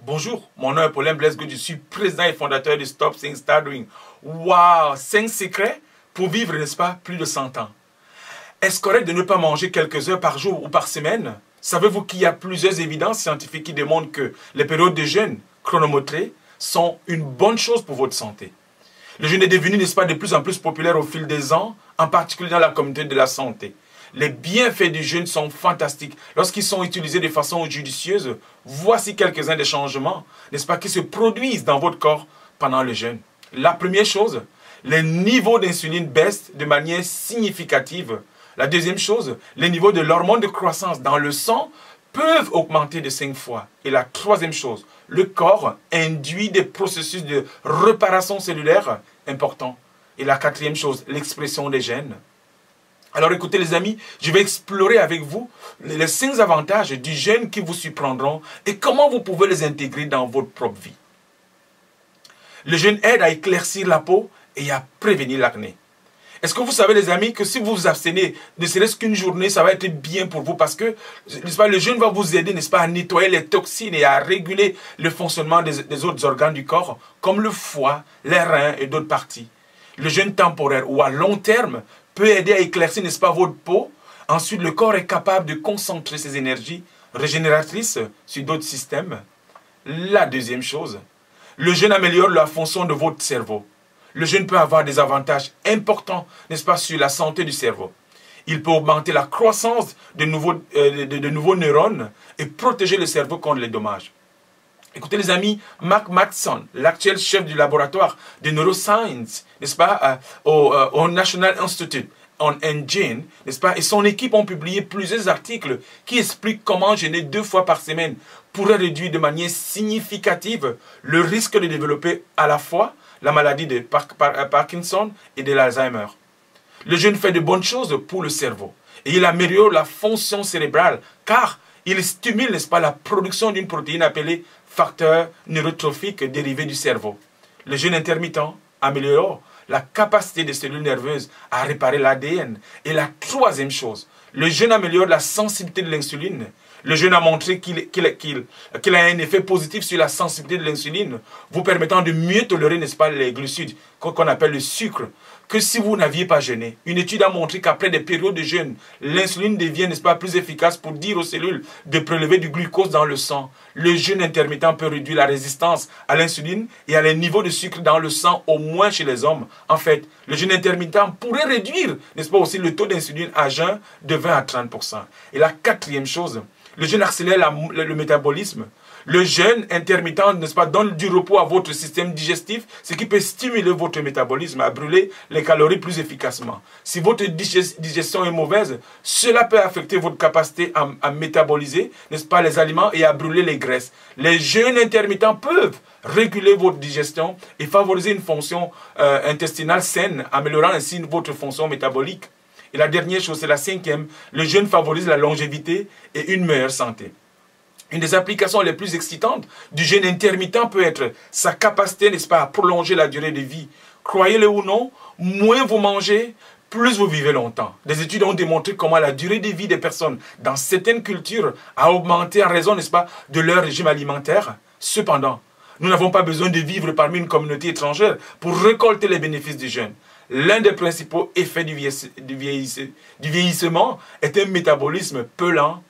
Bonjour, mon nom est Paulin Blaise Good, je suis président et fondateur de Stop Saying Start Doing. Waouh, 5 secrets pour vivre, n'est-ce pas, plus de 100 ans. Est-ce correct de ne pas manger quelques heures par jour ou par semaine? Savez-vous qu'il y a plusieurs évidences scientifiques qui démontrent que les périodes de jeûne chronométrées sont une bonne chose pour votre santé? Le jeûne est devenu, n'est-ce pas, de plus en plus populaire au fil des ans, en particulier dans la communauté de la santé. Les bienfaits du jeûne sont fantastiques. Lorsqu'ils sont utilisés de façon judicieuse, voici quelques-uns des changements, n'est-ce pas, qui se produisent dans votre corps pendant le jeûne. La première chose, les niveaux d'insuline baissent de manière significative. La deuxième chose, les niveaux de l'hormone de croissance dans le sang peuvent augmenter de 5 fois. Et la troisième chose, le corps induit des processus de réparation cellulaire importants. Et la quatrième chose, l'expression des gènes. Alors écoutez les amis, je vais explorer avec vous les 5 avantages du jeûne qui vous surprendront et comment vous pouvez les intégrer dans votre propre vie. Le jeûne aide à éclaircir la peau et à prévenir l'acné. Est-ce que vous savez les amis que si vous vous abstenez, ne serait-ce qu'une journée, ça va être bien pour vous parce que n'est-ce pas, le jeûne va vous aider, n'est-ce pas, à nettoyer les toxines et à réguler le fonctionnement des autres organes du corps comme le foie, les reins et d'autres parties. Le jeûne temporaire ou à long terme peut aider à éclaircir, n'est-ce pas, votre peau. Ensuite, le corps est capable de concentrer ses énergies régénératrices sur d'autres systèmes. La deuxième chose, le jeûne améliore la fonction de votre cerveau. Le jeûne peut avoir des avantages importants, n'est-ce pas, sur la santé du cerveau. Il peut augmenter la croissance de nouveaux neurones et protéger le cerveau contre les dommages. Écoutez les amis, Mark Matheson, l'actuel chef du laboratoire de neuroscience, n'est-ce pas, au National Institute on Aging, n'est-ce pas, et son équipe ont publié plusieurs articles qui expliquent comment jeûner 2 fois par semaine pourrait réduire de manière significative le risque de développer à la fois la maladie de Parkinson et de l'Alzheimer. Le jeûne fait de bonnes choses pour le cerveau et il améliore la fonction cérébrale car il stimule, n'est-ce pas, la production d'une protéine appelée facteur neurotrophique dérivé du cerveau. Le jeûne intermittent améliore la capacité des cellules nerveuses à réparer l'ADN. Et la troisième chose, le jeûne améliore la sensibilité de l'insuline. Le jeûne a montré qu'il a un effet positif sur la sensibilité de l'insuline, vous permettant de mieux tolérer, n'est-ce pas, les glucides, qu'on appelle le sucre, que si vous n'aviez pas jeûné. Une étude a montré qu'après des périodes de jeûne, l'insuline devient, n'est-ce pas, plus efficace pour dire aux cellules de prélever du glucose dans le sang. Le jeûne intermittent peut réduire la résistance à l'insuline et à les niveaux de sucre dans le sang, au moins chez les hommes. En fait, le jeûne intermittent pourrait réduire, n'est-ce pas, aussi le taux d'insuline à jeun de 20 à 30%. Et la quatrième chose, le jeûne accélère le métabolisme. Le jeûne intermittent, n'est-ce pas, donne du repos à votre système digestif, ce qui peut stimuler votre métabolisme à brûler les calories plus efficacement. Si votre digestion est mauvaise, cela peut affecter votre capacité à métaboliser, n'est-ce pas, les aliments et à brûler les graisses. Les jeûnes intermittents peuvent réguler votre digestion et favoriser une fonction intestinale saine, améliorant ainsi votre fonction métabolique. Et la dernière chose, c'est la 5e, le jeûne favorise la longévité et une meilleure santé. Une des applications les plus excitantes du jeûne intermittent peut être sa capacité, n'est-ce pas, à prolonger la durée de vie. Croyez-le ou non, moins vous mangez, plus vous vivez longtemps. Des études ont démontré comment la durée de vie des personnes dans certaines cultures a augmenté en raison, n'est-ce pas, de leur régime alimentaire. Cependant, nous n'avons pas besoin de vivre parmi une communauté étrangère pour récolter les bénéfices du jeûne. L'un des principaux effets du vieillissement est un métabolisme peu lent,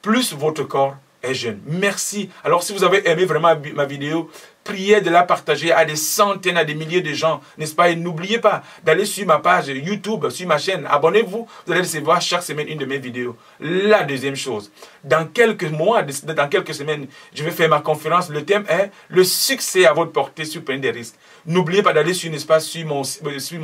plus votre corps est jeune. Merci. Alors si vous avez aimé vraiment ma vidéo, priez de la partager à des centaines, à des milliers de gens, n'est-ce pas? Et n'oubliez pas d'aller sur ma page YouTube, sur ma chaîne. Abonnez-vous, vous allez recevoir chaque semaine une de mes vidéos. La deuxième chose, dans quelques mois, dans quelques semaines, je vais faire ma conférence. Le thème est le succès à votre portée sur prenez des risques. N'oubliez pas d'aller sur, n'est-ce pas, sur mon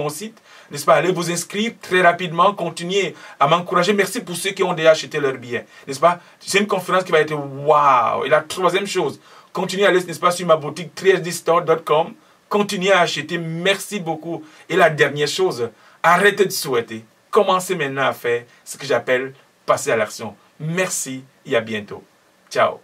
site, n'est-ce pas, allez vous inscrire très rapidement, continuez à m'encourager. Merci pour ceux qui ont déjà acheté leur billet, n'est-ce pas? C'est une conférence qui va être waouh. Et la troisième chose, continuez à aller, n'est-ce pas, sur ma boutique 3dsstore.com. Continuez à acheter. Merci beaucoup. Et la dernière chose, arrêtez de souhaiter. Commencez maintenant à faire ce que j'appelle passer à l'action. Merci et à bientôt. Ciao.